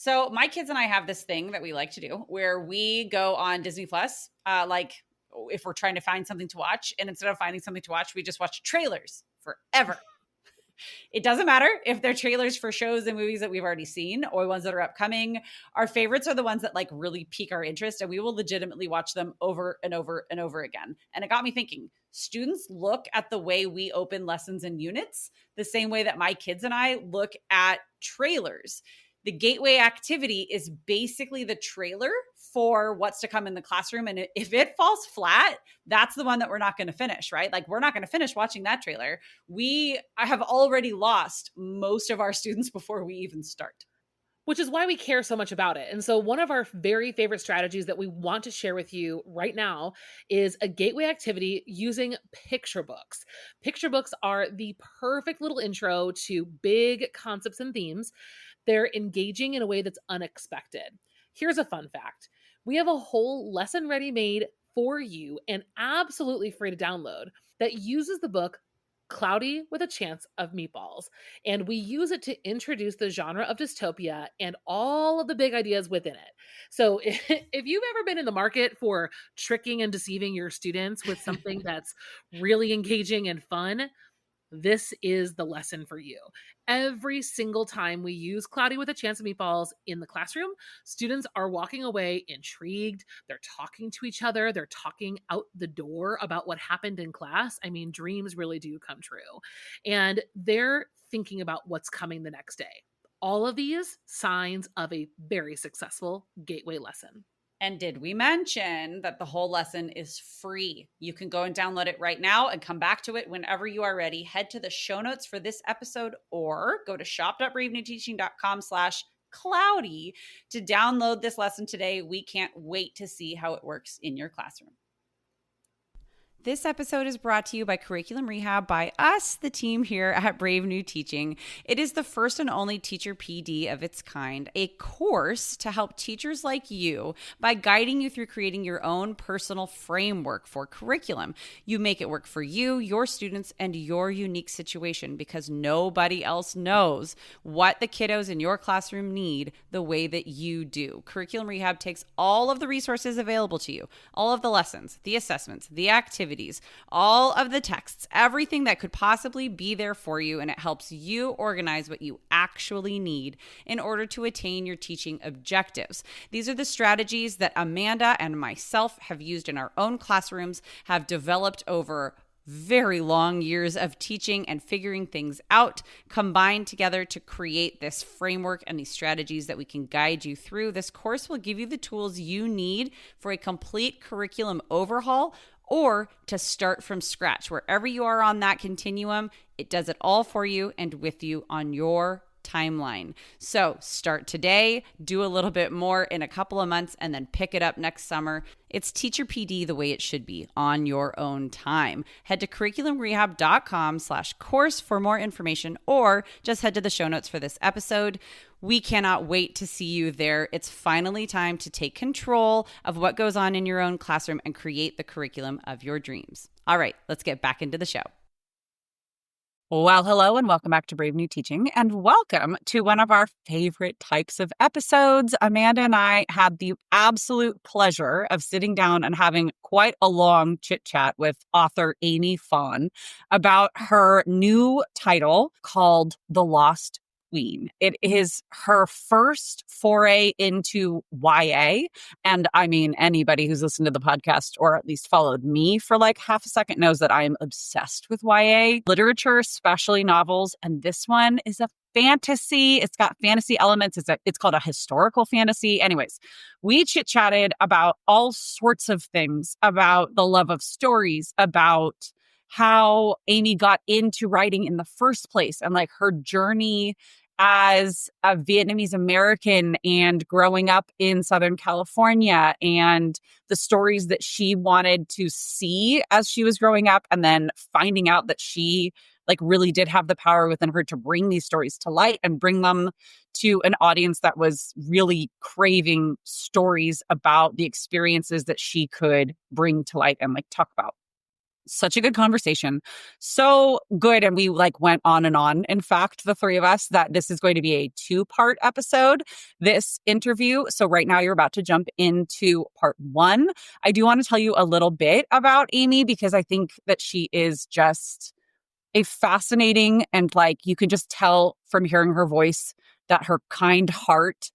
So my kids and I have this thing that we like to do where we go on Disney Plus, like if we're trying to find something to watch, and instead of finding something to watch, we just watch trailers forever. It doesn't matter if they're trailers for shows and movies that we've already seen or ones that are upcoming. Our favorites are the ones that like really pique our interest, and we will legitimately watch them over and over and over again. And it got me thinking, students look at the way we open lessons and units the same way that my kids and I look at trailers. The gateway activity is basically the trailer for what's to come in the classroom. And if it falls flat, that's the one that we're not going to finish, right? Like we're not going to finish watching that trailer. I have already lost most of our students before we even start. Which is why we care so much about it. And so one of our very favorite strategies that we want to share with you right now is a gateway activity using picture books. Picture books are the perfect little intro to big concepts and themes. They're engaging in a way that's unexpected. Here's a fun fact. We have a whole lesson ready made for you and absolutely free to download that uses the book Cloudy with a Chance of Meatballs. And we use it to introduce the genre of dystopia and all of the big ideas within it. So if you've ever been in the market for tricking and deceiving your students with something that's really engaging and fun, this is the lesson for you. Every single time we use Cloudy with a Chance of Meatballs in the classroom, students are walking away intrigued. They're talking to each other. They're talking out the door about what happened in class. I mean, dreams really do come true. And they're thinking about what's coming the next day. All of these signs of a very successful gateway lesson. And did we mention that the whole lesson is free? You can go and download it right now and come back to it whenever you are ready. Head to the show notes for this episode or go to shop.bravenewteaching.com/cloudy to download this lesson today. We can't wait to see how it works in your classroom. This episode is brought to you by Curriculum Rehab by us, the team here at Brave New Teaching. It is the first and only teacher PD of its kind, a course to help teachers like you by guiding you through creating your own personal framework for curriculum. You make it work for you, your students, and your unique situation because nobody else knows what the kiddos in your classroom need the way that you do. Curriculum Rehab takes all of the resources available to you, all of the lessons, the assessments, the activities, all of the texts, everything that could possibly be there for you, and it helps you organize what you actually need in order to attain your teaching objectives. These are the strategies that Amanda and myself have used in our own classrooms, have developed over very long years of teaching and figuring things out, combined together to create this framework and these strategies that we can guide you through. This course will give you the tools you need for a complete curriculum overhaul or to start from scratch. Wherever you are on that continuum, it does it all for you and with you on your timeline. So start today, do a little bit more in a couple of months, and then pick it up next summer. It's Teacher PD the way it should be on your own time. Head to curriculumrehab.com/course for more information, or just head to the show notes for this episode. We cannot wait to see you there. It's finally time to take control of what goes on in your own classroom and create the curriculum of your dreams. All right, let's get back into the show. Well, hello and welcome back to Brave New Teaching, and welcome to one of our favorite types of episodes. Amanda and I had the absolute pleasure of sitting down and having quite a long chit chat with author Aimee PHAN about her new title called The Lost Queen. It is her first foray into YA. And I mean, anybody who's listened to the podcast or at least followed me for like half a second knows that I am obsessed with YA literature, especially novels. And this one is a fantasy. It's got fantasy elements. It's called a historical fantasy. Anyways, we chit-chatted about all sorts of things, about the love of stories, about how Aimee got into writing in the first place and like her journey as a Vietnamese American and growing up in Southern California and the stories that she wanted to see as she was growing up, and then finding out that she like really did have the power within her to bring these stories to light and bring them to an audience that was really craving stories about the experiences that she could bring to light and like talk about. Such a good conversation. So good. And we like went on and on. In fact, the three of us, that this is going to be a 2-part episode, this interview. So right now you're about to jump into part 1. I do want to tell you a little bit about Aimee because I think that she is just a fascinating, and like you can just tell from hearing her voice that her kind heart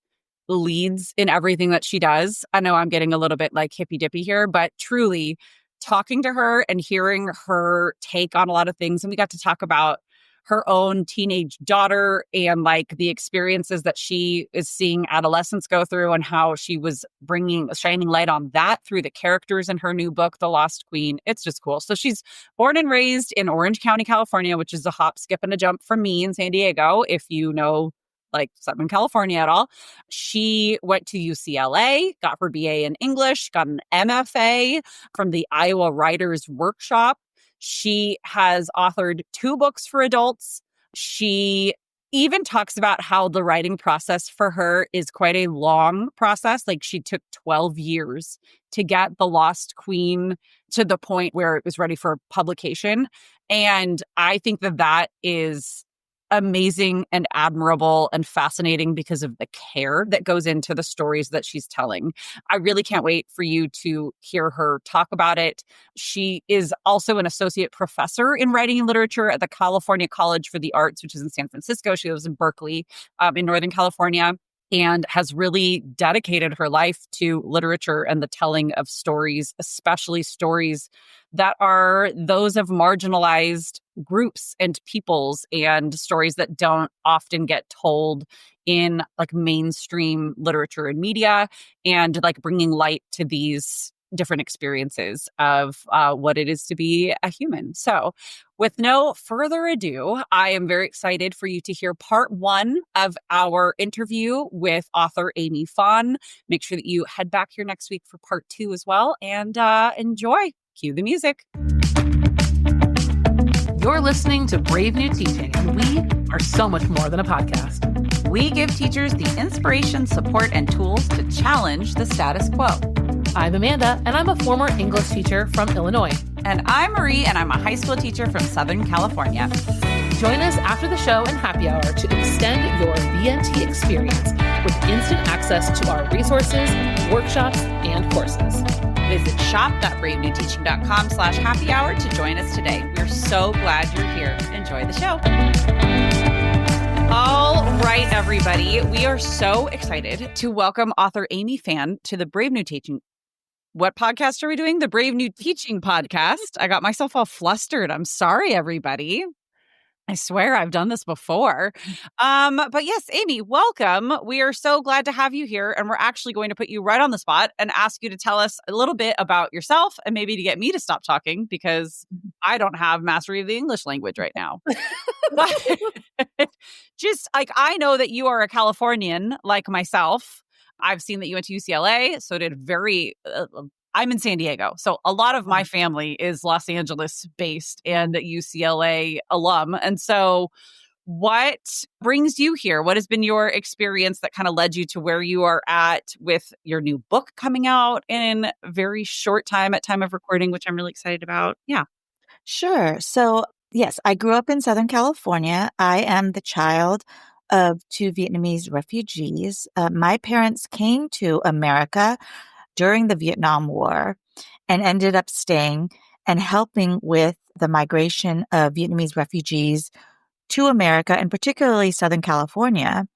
leads in everything that she does. I know I'm getting a little bit like hippy dippy here, but truly talking to her and hearing her take on a lot of things. And we got to talk about her own teenage daughter and like the experiences that she is seeing adolescents go through and how she was shining light on that through the characters in her new book, The Lost Queen. It's just cool. So she's born and raised in Orange County, California, which is a hop, skip, and a jump from me in San Diego, if you know like Southern California at all. She went to UCLA, got her BA in English, got an MFA from the Iowa Writers Workshop. She has authored 2 books for adults. She even talks about how the writing process for her is quite a long process. Like she took 12 years to get The Lost Queen to the point where it was ready for publication. And I think that that is amazing and admirable and fascinating because of the care that goes into the stories that she's telling. I really can't wait for you to hear her talk about it. She is also an associate professor in writing and literature at the California College for the Arts, which is in San Francisco. She lives in Berkeley, in Northern California, and has really dedicated her life to literature and the telling of stories, especially stories that are those of marginalized groups and peoples, and stories that don't often get told in like mainstream literature and media, and like bringing light to these different experiences of what it is to be a human. So with no further ado, I am very excited for you to hear part 1 of our interview with author Aimee PHAN. Make sure that you head back here next week for part 2 as well, and enjoy. Cue the music. You're listening to Brave New Teaching, and we are so much more than a podcast. We give teachers the inspiration, support, and tools to challenge the status quo. I'm Amanda, and I'm a former English teacher from Illinois. And I'm Marie, and I'm a high school teacher from Southern California. Join us after the show and happy hour to extend your VNT experience with instant access to our resources, workshops, and courses. Visit shop.bravenewteaching.com/happy hour to join us today. We're so glad you're here. Enjoy the show. All right, everybody. We are so excited to welcome author Aimee PHAN to the Brave New Teaching. What podcast are we doing? The Brave New Teaching podcast. I got myself all flustered. I'm sorry, everybody. I swear I've done this before. But yes, Aimee, welcome. We are so glad to have you here. And we're actually going to put you right on the spot and ask you to tell us a little bit about yourself, and maybe to get me to stop talking because I don't have mastery of the English language right now. But just like, I know that you are a Californian like myself. I've seen that you went to UCLA. So I'm in San Diego. So a lot of my family is Los Angeles based and UCLA alum. And so what brings you here? What has been your experience that kind of led you to where you are at with your new book coming out in a very short time at time of recording, which I'm really excited about? Yeah. Sure. So, yes, I grew up in Southern California. I am the child of 2 Vietnamese refugees. My parents came to America during the Vietnam War and ended up staying and helping with the migration of Vietnamese refugees to America, and particularly Southern California,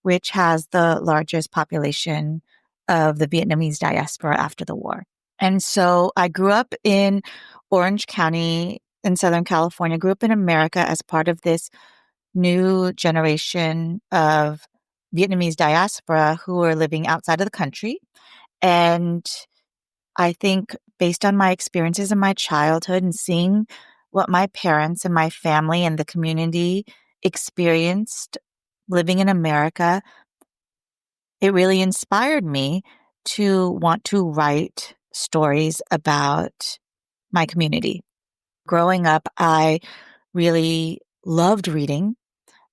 which has the largest population of the Vietnamese diaspora after the war. And so I grew up in Orange County in Southern California, grew up in America as part of this new generation of Vietnamese diaspora who are living outside of the country. And I think based on my experiences in my childhood and seeing what my parents and my family and the community experienced living in America, it really inspired me to want to write stories about my community. Growing up, I really loved reading.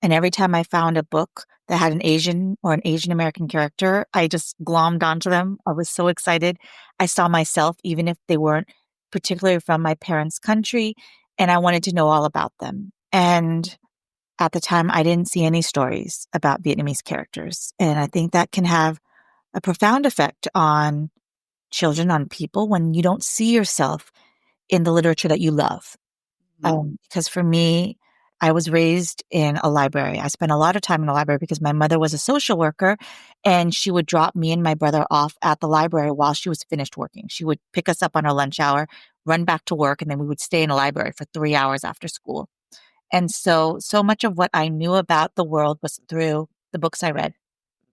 And every time I found a book that had an Asian or an Asian American character, I just glommed onto them. I was so excited. I saw myself, even if they weren't particularly from my parents' country, and I wanted to know all about them. And at the time, I didn't see any stories about Vietnamese characters. And I think that can have a profound effect on children, on people, when you don't see yourself in the literature that you love. Mhm. Because for me, I was raised in a library. I spent a lot of time in the library because my mother was a social worker and she would drop me and my brother off at the library while she was finished working. She would pick us up on our lunch hour, run back to work, and then we would stay in the library for 3 hours after school. And so much of what I knew about the world was through the books I read.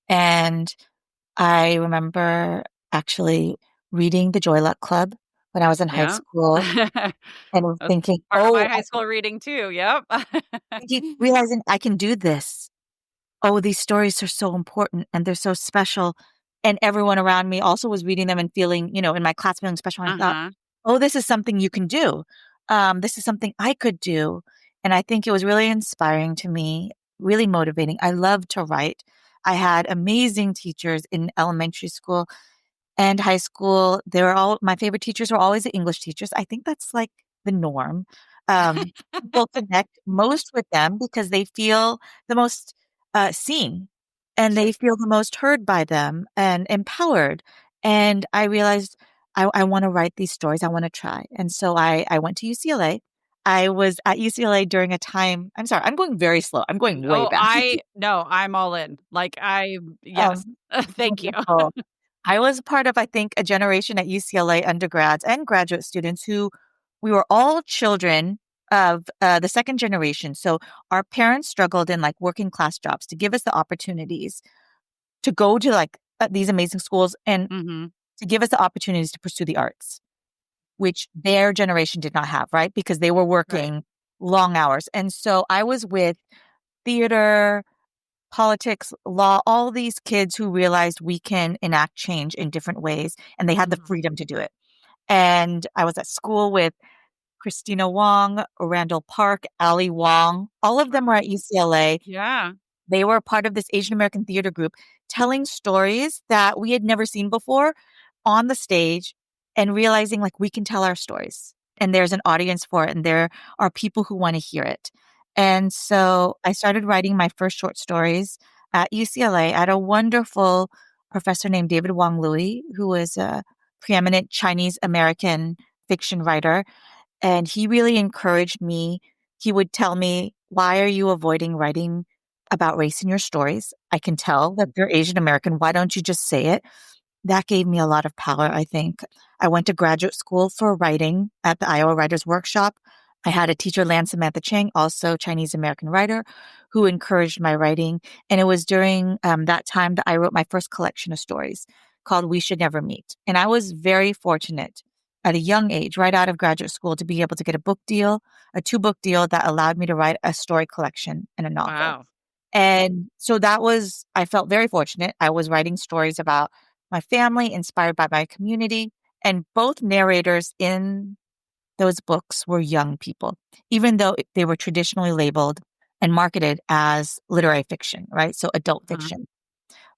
And I remember actually reading the Joy Luck Club when I was in high Yeah. school and That's thinking, part of my oh, high school reading too. Yep. realizing I can do this. Oh, these stories are so important and they're so special. And everyone around me also was reading them and feeling, in my class feeling special. And I thought, Uh-huh. oh, this is something you can do. This is something I could do. And I think it was really inspiring to me, really motivating. I love to write. I had amazing teachers in elementary school and high school. They were all my favorite teachers were always the English teachers. I think that's like the norm. People connect most with them because they feel the most seen and they feel the most heard by them and empowered. And I realized I want to write these stories. I want to try. And so I went to UCLA. I was at UCLA during a time. I'm sorry, I'm going very slow. I'm going way Oh, back. no, I'm all in. Like, yes. Um, Thank you. Wonderful. I was part of, I think, a generation at UCLA undergrads and graduate students who we were all children of the second generation. So our parents struggled in like working class jobs to give us the opportunities to go to like these amazing schools and Mhm. to give us the opportunities to pursue the arts, which their generation did not have, right? Because they were Right. working long hours. And so I was with theater, politics, law, all these kids who realized we can enact change in different ways, and they had the Mhm. freedom to do it. And I was at school with Christina Wong, Randall Park, Ali Wong. All of them were at UCLA. Yeah. They were part of this Asian American theater group telling stories that we had never seen before on the stage and realizing like we can tell our stories and there's an audience for it and there are people who want to hear it. And so I started writing my first short stories at UCLA at a wonderful professor named David Wong Louie, who was a preeminent Chinese American fiction writer, and he really encouraged me. He would tell me, "Why are you avoiding writing about race in your stories? I can tell that you're Asian American. Why don't you just say it?" That gave me a lot of power, I think. I went to graduate school for writing at the Iowa Writers Workshop. I had a teacher, Lan Samantha Chang, also Chinese American writer, who encouraged my writing. And it was during that time that I wrote my first collection of stories called We Should Never Meet. And I was very fortunate at a young age, right out of graduate school, to be able to get a book deal, a 2-book deal that allowed me to write a story collection and a novel. Wow. And so I felt very fortunate. I was writing stories about my family, inspired by my community, and both narrators in those books were young people, even though they were traditionally labeled and marketed as literary fiction, right? So adult Mhm. fiction.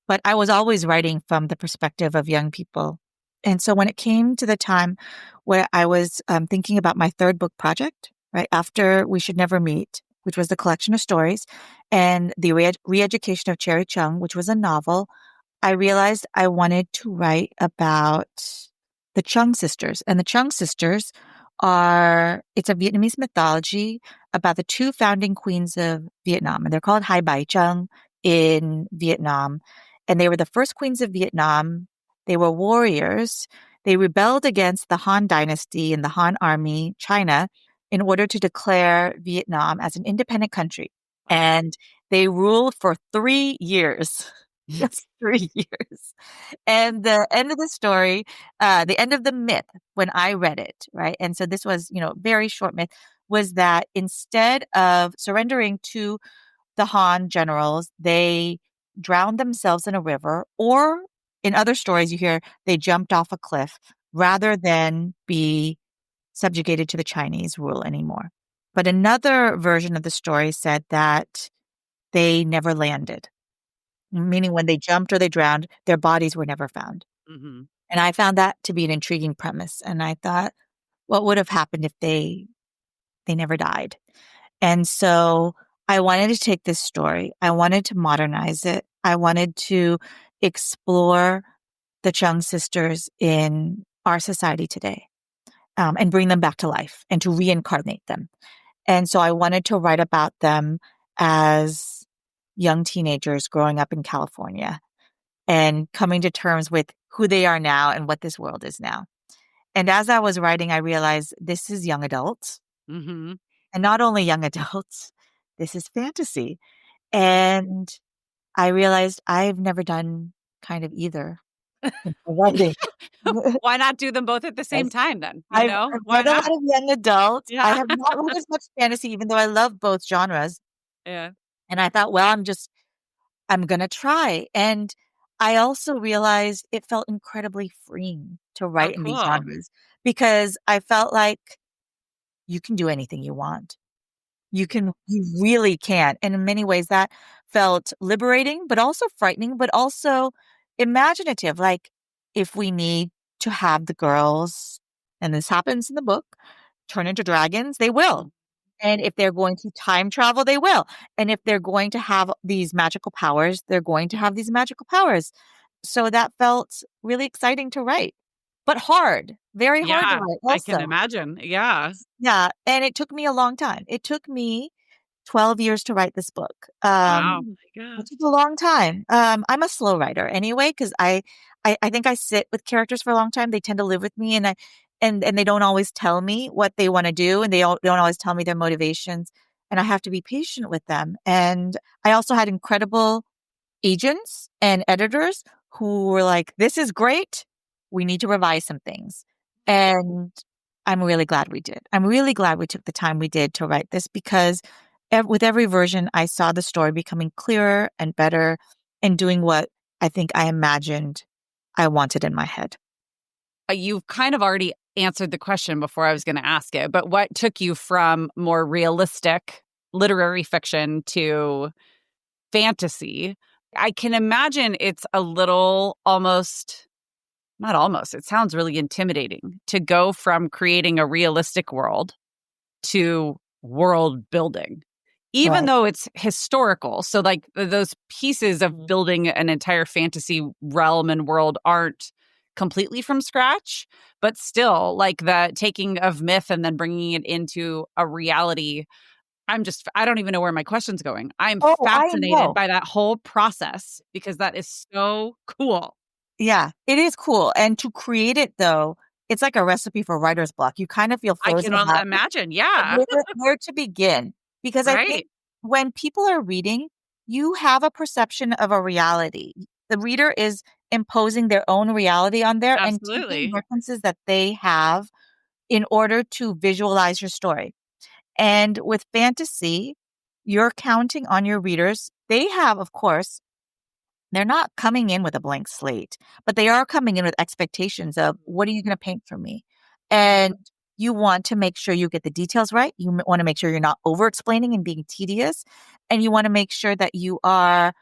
But I was always writing from the perspective of young people. And so when it came to the time where I was thinking about my third book project, right after We Should Never Meet, which was the collection of stories, and the re-education of Cherry Chung, which was a novel, I realized I wanted to write about the Chung sisters. And the Chung sisters it's a Vietnamese mythology about the two founding queens of Vietnam. And they're called Hai Bai Chung in Vietnam. And they were the first queens of Vietnam. They were warriors. They rebelled against the Han dynasty and the Han army, China, in order to declare Vietnam as an independent country. Wow. And they ruled for 3 years. Just 3 years. And the end of the story, the end of the myth when I read it, right? And so this was, very short myth, was that instead of surrendering to the Han generals, they drowned themselves in a river, or in other stories you hear they jumped off a cliff rather than be subjugated to the Chinese rule anymore. But another version of the story said that they never landed, meaning when they jumped or they drowned, their bodies were never found. Mhm. And I found that to be an intriguing premise. And I thought, what would have happened if they never died. And so I wanted to take this story. I wanted to modernize it. I wanted to explore the Chung sisters in our society today, and bring them back to life and to reincarnate them. And so I wanted to write about them as young teenagers growing up in California and coming to terms with who they are now and what this world is now. And as I was writing, I realized this is young adults, Mm-hmm. and not only young adults, this is fantasy. And I realized I've never done kind of either in my writing. Why not do them both at the same Yes. time then? I've Why read a not? lot of young adult. I Yeah. have not read as much fantasy, even though I love both genres. Yeah. And I thought, well, I'm gonna try. And I also realized it felt incredibly freeing to Oh, write in these cool. genres because I felt like you can do anything you want. You really can. And in many ways that felt liberating, but also frightening, but also imaginative. Like if we need to have the girls, and this happens in the book, turn into dragons, they will. And if they're going to time travel, they will. And if they're going to have these magical powers, they're going to have these magical powers. So that felt really exciting to write, but hard, very hard to Yeah, write I can also. imagine. Yeah. Yeah. And it took me a long time. It took me 12 years to write this book. Wow. Oh my It gosh. took a long time. I'm a slow writer anyway, because I think I sit with characters for a long time. They tend to live with me, and and they don't always tell me what they want to do, and don't always tell me their motivations, and I have to be patient with them. And I also had incredible agents and editors who were like, "This is great. We need to revise some things." And I'm really glad we did. I'm really glad we took the time we did to write this because with every version, I saw the story becoming clearer and better and doing what I think I imagined I wanted in my head. You've kind of already answered the question before I was going to ask it, but what took you from more realistic literary fiction to fantasy? I can imagine it's a little almost, not almost, it sounds really intimidating to go from creating a realistic world to world building, even Right. though it's historical. So, like, those pieces of building an entire fantasy realm and world aren't completely from scratch, but still, like, the taking of myth and then bringing it into a reality. I don't even know where my question's going. I'm Oh, I fascinated know. by that whole process because that is so cool. Yeah, it is cool. And to create it though, it's like a recipe for writer's block. You kind of feel I frozen can about imagine. Yeah. where to begin. Because I think Right. when people are reading, you have a perception of a reality. The reader is imposing their own reality on there and taking Absolutely. references that they have in order to visualize your story. And with fantasy, you're counting on your readers. They have, of course, they're not coming in with a blank slate, but they are coming in with expectations of what are you going to paint for me? And you want to make sure you get the details right. You want to make sure you're not over explaining and being tedious. And you want to make sure that you are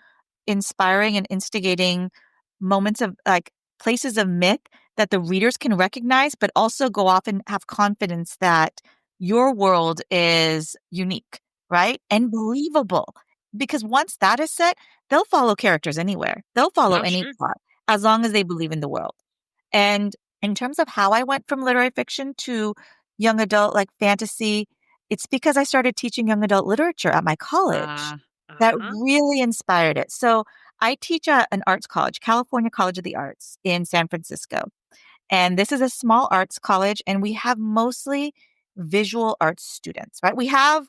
inspiring and instigating moments of like places of myth that the readers can recognize, but also go off and have confidence that your world is unique, right? And believable. Because once that is set, they'll follow characters anywhere. They'll follow Oh, any sure. plot as long as they believe in the world. And in terms of how I went from literary fiction to young adult like fantasy, it's because I started teaching young adult literature at my college that Uh-huh. really inspired it. So I teach at an arts college, California College of the Arts in San Francisco. And this is a small arts college, and we have mostly visual arts students, right? We have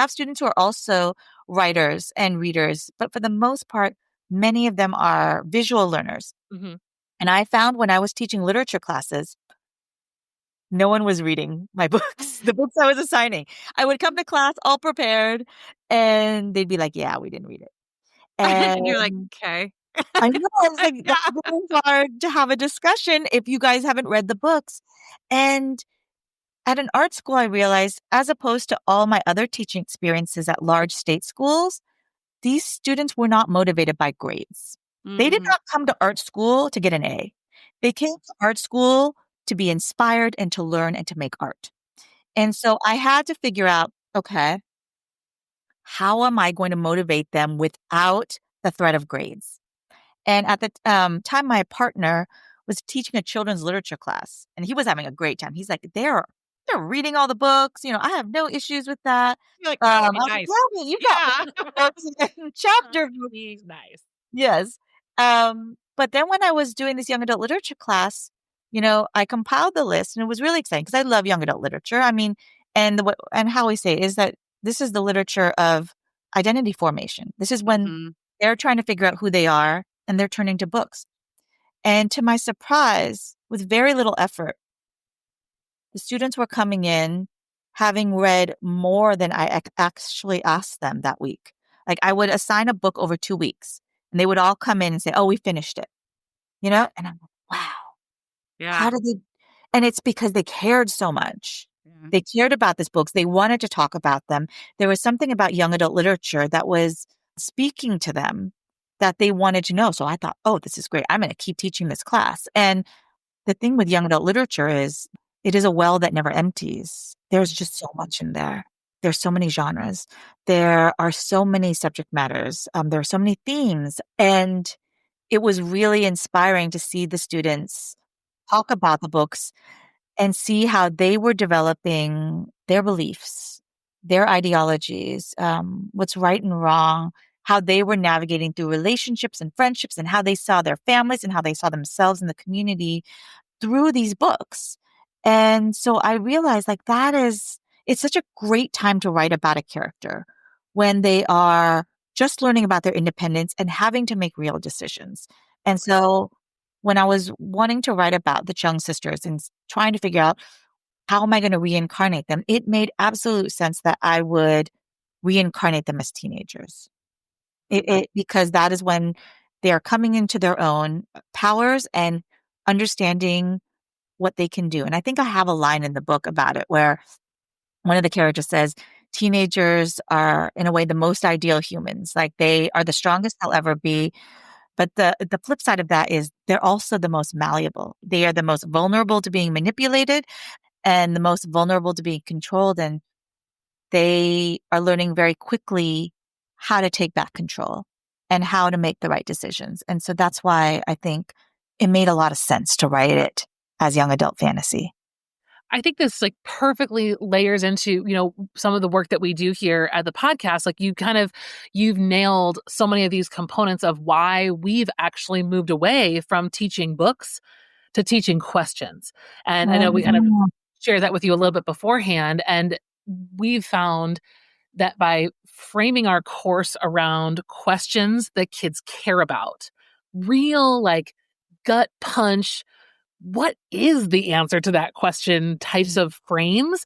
students who are also writers and readers, but for the most part, many of them are visual learners. Mhm. And I found when I was teaching literature classes, no one was reading my books, the books I was assigning. I would come to class all prepared, and they'd be like, "Yeah, we didn't read it." And you're like, And okay. I know, I was like, Yeah. "That's really hard to have a discussion if you guys haven't read the books." And at an art school, I realized, as opposed to all my other teaching experiences at large state schools, these students were not motivated by grades. They did Mhm. not come to art school to get an A. They came to art school to be inspired and to learn and to make art. And so I had to figure out, okay, how am I going to motivate them without the threat of grades? And at the time, my partner was teaching a children's literature class, and he was having a great time. He's like, they're reading all the books. I have no issues with that. You're like, I oh, was like, nice. yeah, man, you got Yeah. books and chapter. He's nice. Yes. But then when I was doing this young adult literature class, I compiled the list, and it was really exciting because I love young adult literature. I mean, and how we say it is that this is the literature of identity formation. This is when Mhm. they're trying to figure out who they are, and they're turning to books. And to my surprise, with very little effort, the students were coming in having read more than I actually asked them that week. Like I would assign a book over 2 weeks, and they would all come in and say, "Oh, we finished it." And I'm like, "Wow, Yeah. how did they?" And it's because they cared so much. Yeah. They cared about these books. They wanted to talk about them. There was something about young adult literature that was speaking to them that they wanted to know. So I thought, "Oh, this is great. I'm going to keep teaching this class." And the thing with young adult literature is it is a well that never empties. There's just so much in there. There's so many genres. There are so many subject matters. There are so many themes. And it was really inspiring to see the students talk about the books and see how they were developing their beliefs, their ideologies, what's right and wrong, how they were navigating through relationships and friendships, and how they saw their families and how they saw themselves in the community through these books. And so I realized it's such a great time to write about a character when they are just learning about their independence and having to make real decisions. And so when I was wanting to write about the Chung sisters and trying to figure out how am I going to reincarnate them, it made absolute sense that I would reincarnate them as teenagers. Because that is when they are coming into their own powers and understanding what they can do. And I think I have a line in the book about it where one of the characters says, teenagers are, in a way, the most ideal humans. Like they are the strongest they'll ever be. But the flip side of that is they're also the most malleable. They are the most vulnerable to being manipulated and the most vulnerable to being controlled. And they are learning very quickly how to take back control and how to make the right decisions. And so that's why I think it made a lot of sense to write it as young adult fantasy. I think this like perfectly layers into, some of the work that we do here at the podcast. Like you've nailed so many of these components of why we've actually moved away from teaching books to teaching questions. And I know we kind of Mhm. shared that with you a little bit beforehand. And we've found that by framing our course around questions that kids care about, real like gut punch, what is the answer to that question types of frames,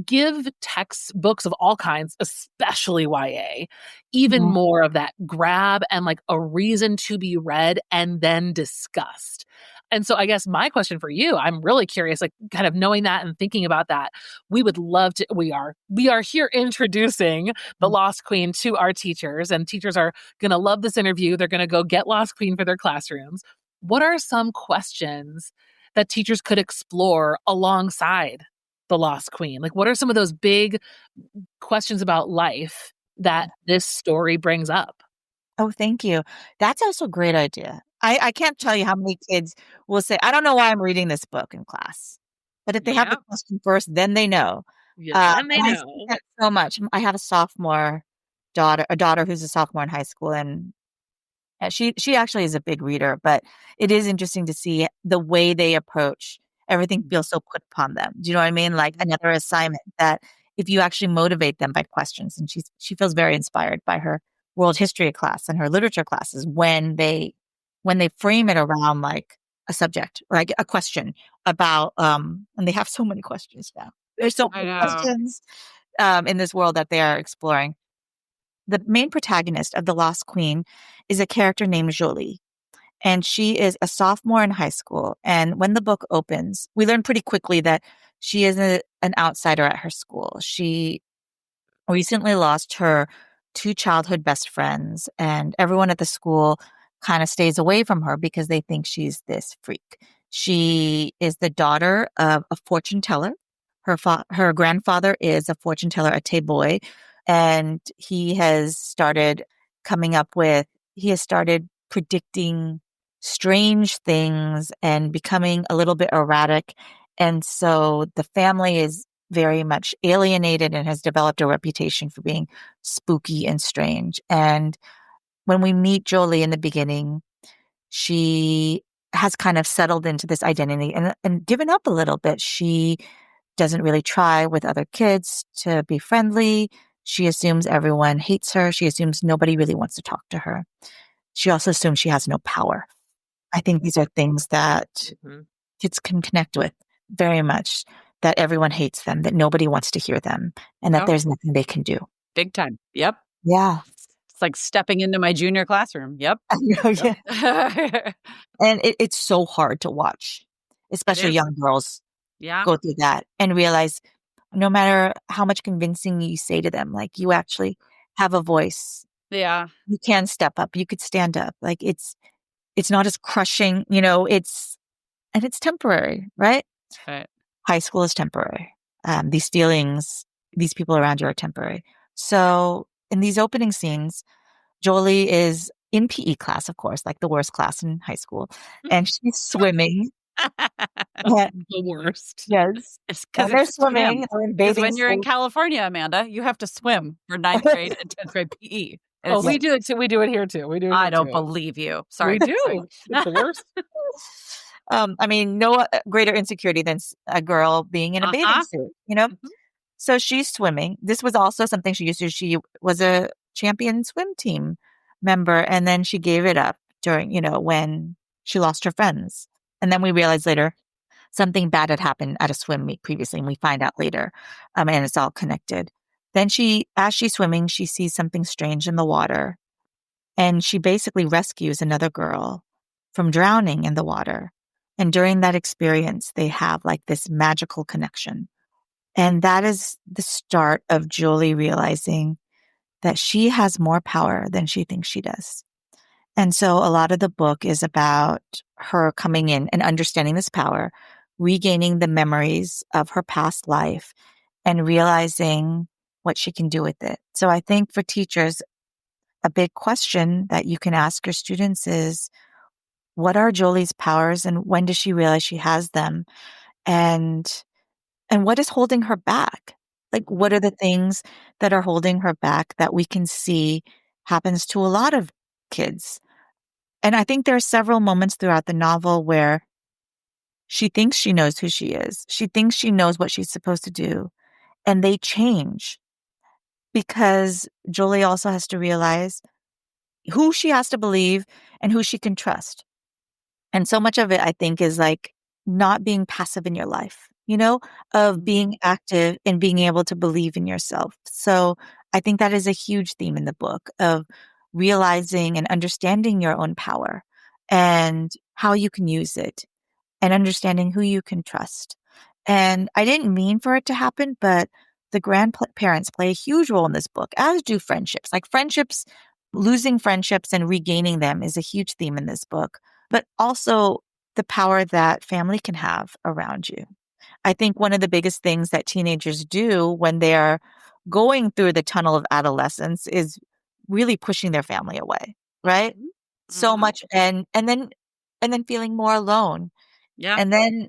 give textbooks of all kinds, especially YA, even Mhm. more of that grab and like a reason to be read and then discussed. And so I guess my question for you, I'm really curious, like kind of knowing that and thinking about that, we would love to, we are here introducing the Lost Queen to our teachers, and teachers are going to love this interview. They're going to go get Lost Queen for their classrooms. What are some questions that teachers could explore alongside the Lost Queen? Like, what are some of those big questions about life that this story brings up? Oh, thank you. That's also a great idea. I can't tell you how many kids will say, I don't know why I'm reading this book in class. But if they have the Yeah. question first, then they know. Yeah, then they And I see know. that so much. I have a daughter who's a sophomore in high school, and she actually is a big reader, but it is interesting to see the way they approach everything feels so put upon them. Do you know what I mean? Like another assignment that if you actually motivate them by questions, and she feels very inspired by her world history class and her literature classes when they frame it around like a subject, like a question about and they have so many questions now. There's so I many know. questions in this world that they are exploring. The main protagonist of The Lost Queen is a character named Jolie, and she is a sophomore in high school. And when the book opens, we learn pretty quickly that she is an outsider at her school. She recently lost her two childhood best friends, and everyone at the school kind of stays away from her because they think she's this freak. She is the daughter of a fortune teller. Her grandfather is a fortune teller, a Boy, and he has started predicting strange things and becoming a little bit erratic. And so the family is very much alienated and has developed a reputation for being spooky and strange. And when we meet Jolie in the beginning, she has kind of settled into this identity and given up a little bit. She doesn't really try with other kids to be friendly. She assumes everyone hates her. She assumes nobody really wants to talk to her. She also assumes she has no power. I think these are things that kids can connect with very much, that everyone hates them, that nobody wants to hear them, and that there's nothing they can do. Big time. Yep. Yeah. It's like stepping into my junior classroom. Yep. Yeah. Yep. And it's so hard to watch, especially young girls Yeah. go through that and realize no matter how much convincing you say to them, like, you actually have a voice. Yeah. You can step up. You could stand up. Like, it's not as crushing, and it's temporary, right? Right. High school is temporary. These feelings, these people around you are temporary. So in these opening scenes, Jolie is in PE class, of course, like the worst class in high school, and she's swimming. The worst. Yes. It's And because they're it's swimming, swim. they're in Because bathing when you're in suits. California, Amanda, you have to swim for 9th grade and 10th grade PE. And Oh, it's- we do it too. We do it here too. We do it I here don't too. believe you. Sorry. We do. It's the worst. I mean, no greater insecurity than a girl being in a bathing suit, Mhm. So she's swimming. This was also something she used to. She was a champion swim team member, and then she gave it up during, when she lost her friends. And then we realized later something bad had happened at a swim meet previously, and we find out later, and it's all connected. Then as she's swimming, she sees something strange in the water, and she basically rescues another girl from drowning in the water. And during that experience, they have like this magical connection. And that is the start of Julie realizing that she has more power than she thinks she does. And so a lot of the book is about her coming in and understanding this power, regaining the memories of her past life, and realizing what she can do with it. So I think for teachers, a big question that you can ask your students is, what are Jolie's powers and when does she realize she has them? And what is holding her back? Like, what are the things that are holding her back that we can see happens to a lot of kids? And I think there are several moments throughout the novel where she thinks she knows who she is. She thinks she knows what she's supposed to do. And they change because Jolie also has to realize who she has to believe and who she can trust. And so much of it, I think, is like not being passive in your life, of being active and being able to believe in yourself. So I think that is a huge theme in the book of realizing and understanding your own power and how you can use it and understanding who you can trust. And I didn't mean for it to happen, but the grandparents play a huge role in this book, as do friendships. Like friendships, losing friendships and regaining them is a huge theme in this book, but also the power that family can have around you. I think one of the biggest things that teenagers do when they're going through the tunnel of adolescence is really pushing their family away, right? So much and then feeling more alone. Yeah. And then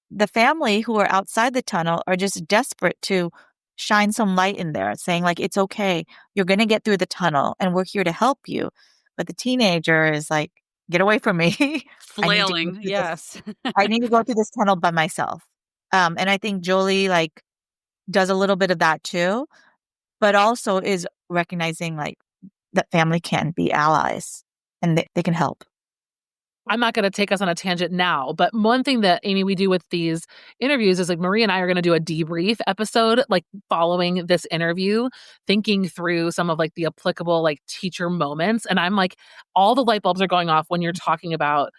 the family who are outside the tunnel are just desperate to shine some light in there, saying like, it's okay. You're going to get through the tunnel and we're here to help you. But the teenager is like, get away from me. I need to go Flailing. through this. Yes. I need to go through this tunnel by myself. And I think Jolie like does a little bit of that too, but also is recognizing like that family can be allies and they can help. I'm not going to take us on a tangent now, but one thing that, Aimee, we do with these interviews is like Marie and I are going to do a debrief episode, like following this interview, thinking through some of like the applicable like teacher moments. And I'm like, all the light bulbs are going off when you're talking about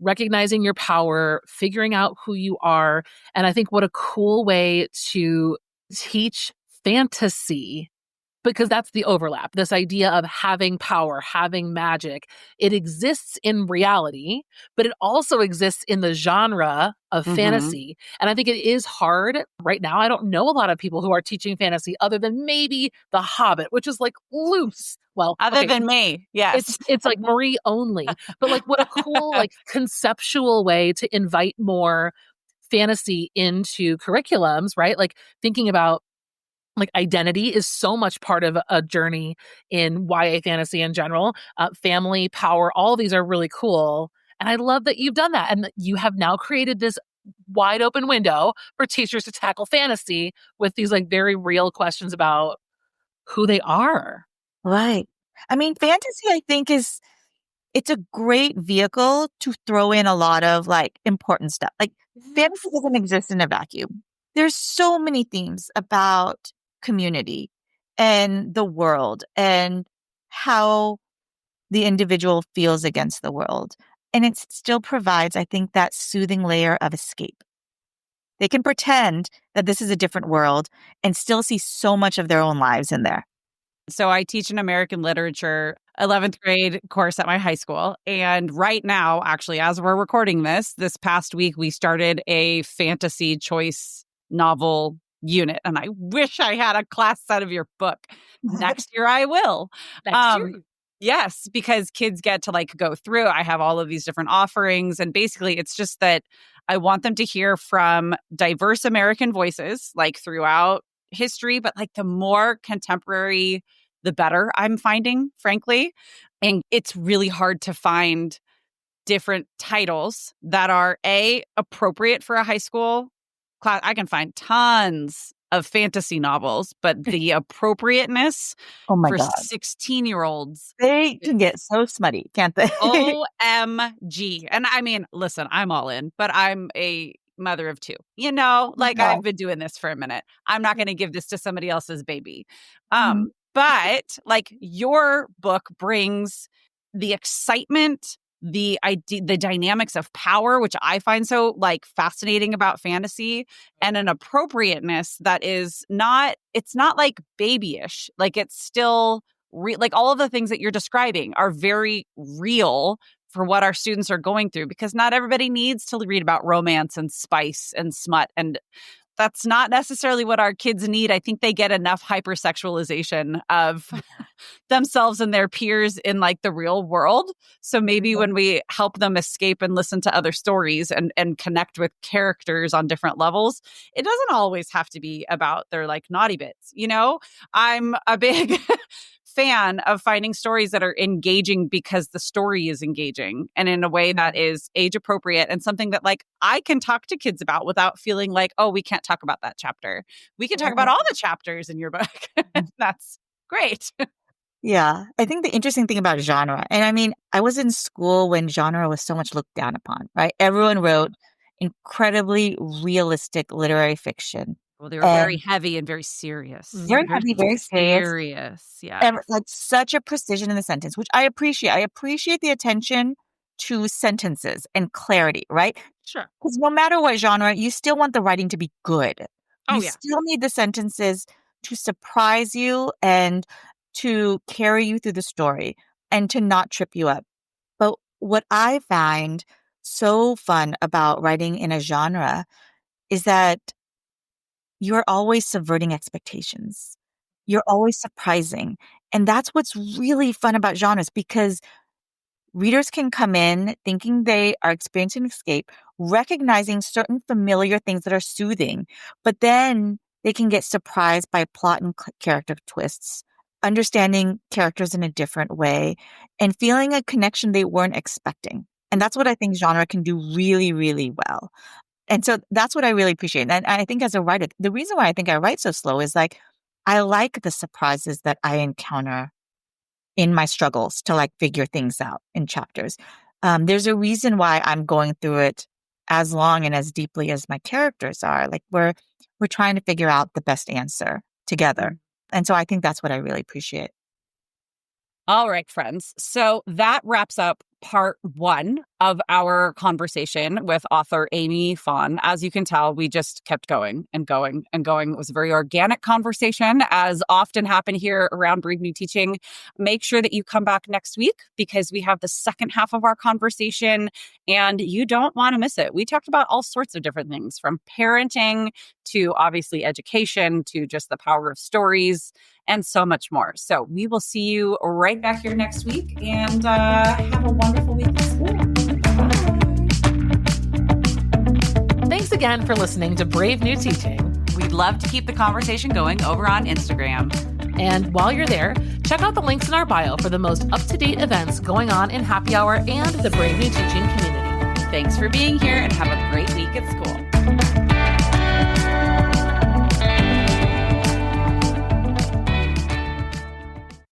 recognizing your power, figuring out who you are. And I think what a cool way to teach fantasy, because that's the overlap. This idea of having power, having magic, it exists in reality, but it also exists in the genre of fantasy. And I think it is hard right now. I don't know a lot of people who are teaching fantasy other than maybe The Hobbit, which is like loose. Well, Other okay, than me, yes. it's like Marie only. But like what a cool like conceptual way to invite more fantasy into curriculums, right? Like thinking about like identity is so much part of a journey in YA fantasy in general. Family, power, all of these are really cool. And I love that you've done that and that you have now created this wide open window for teachers to tackle fantasy with these like very real questions about who they are. Right. I mean, fantasy, I think, it's a great vehicle to throw in a lot of like important stuff. Like fantasy doesn't exist in a vacuum. There's so many themes about community and the world and how the individual feels against the world. And it still provides, I think, that soothing layer of escape. They can pretend that this is a different world and still see so much of their own lives in there. So I teach an American literature 11th grade course at my high school. And right now, actually, as we're recording this past week, we started a fantasy choice novel unit. And I wish I had a class set of your book. Next year, I will. Next year. Yes, because kids get to like go through. I have all of these different offerings. And basically, it's just that I want them to hear from diverse American voices, like throughout history, but like the more contemporary, the better, I'm finding, frankly. And it's really hard to find different titles that are appropriate for a high school class. I can find tons of fantasy novels, but the appropriateness Oh my for God. 16-year-olds, They can get so smutty, can't they? OMG. And I mean, listen, I'm all in, but I'm a mother of two, like Yeah. I've been doing this for a minute. I'm not going to give this to somebody else's baby. Mhm. But like your book brings the excitement, the dynamics of power, which I find so like fascinating about fantasy, and an appropriateness that is it's not like babyish. Like it's still like all of the things that you're describing are very real for what our students are going through, because not everybody needs to read about romance and spice and smut. And that's not necessarily what our kids need. I think they get enough hypersexualization of themselves and their peers in like the real world. So maybe when we help them escape and listen to other stories and connect with characters on different levels, it doesn't always have to be about their like naughty bits. I'm a big fan of finding stories that are engaging because the story is engaging and in a way that is age appropriate and something that like I can talk to kids about without feeling like, oh, we can't talk about that chapter. We can talk about all the chapters in your book. That's great. Yeah. I think the interesting thing about genre, and I mean, I was in school when genre was so much looked down upon, right? Everyone wrote incredibly realistic literary fiction. Well, they were very And heavy and very serious. very heavy, very serious. Serious. Yeah. Like such a precision in the sentence, which I appreciate. I appreciate the attention to sentences and clarity, right? Sure. Because no matter what genre, you still want the writing to be good. Oh, You yeah. still need the sentences to surprise you and to carry you through the story and to not trip you up. But what I find so fun about writing in a genre is that you're always subverting expectations. You're always surprising. And that's what's really fun about genres, because readers can come in thinking they are experiencing escape, recognizing certain familiar things that are soothing, but then they can get surprised by plot and character twists, understanding characters in a different way, and feeling a connection they weren't expecting. And that's what I think genre can do really, really well. And so that's what I really appreciate. And I think as a writer, the reason why I think I write so slow is like, I like the surprises that I encounter in my struggles to like figure things out in chapters. There's a reason why I'm going through it as long and as deeply as my characters are. Like we're trying to figure out the best answer together. And so I think that's what I really appreciate. All right, friends. So that wraps up part 1 of our conversation with author Aimee PHAN. As you can tell, we just kept going and going and going. It was a very organic conversation, as often happen here around Brave New Teaching. Make sure that you come back next week because we have the second half of our conversation and you don't want to miss it. We talked about all sorts of different things, from parenting to obviously education to just the power of stories and so much more. So we will see you right back here next week, and have a wonderful week at school. Thanks again for listening to Brave New Teaching. We'd love to keep the conversation going over on Instagram. And while you're there, check out the links in our bio for the most up-to-date events going on in Happy Hour and the Brave New Teaching community. Thanks for being here and have a great week at school.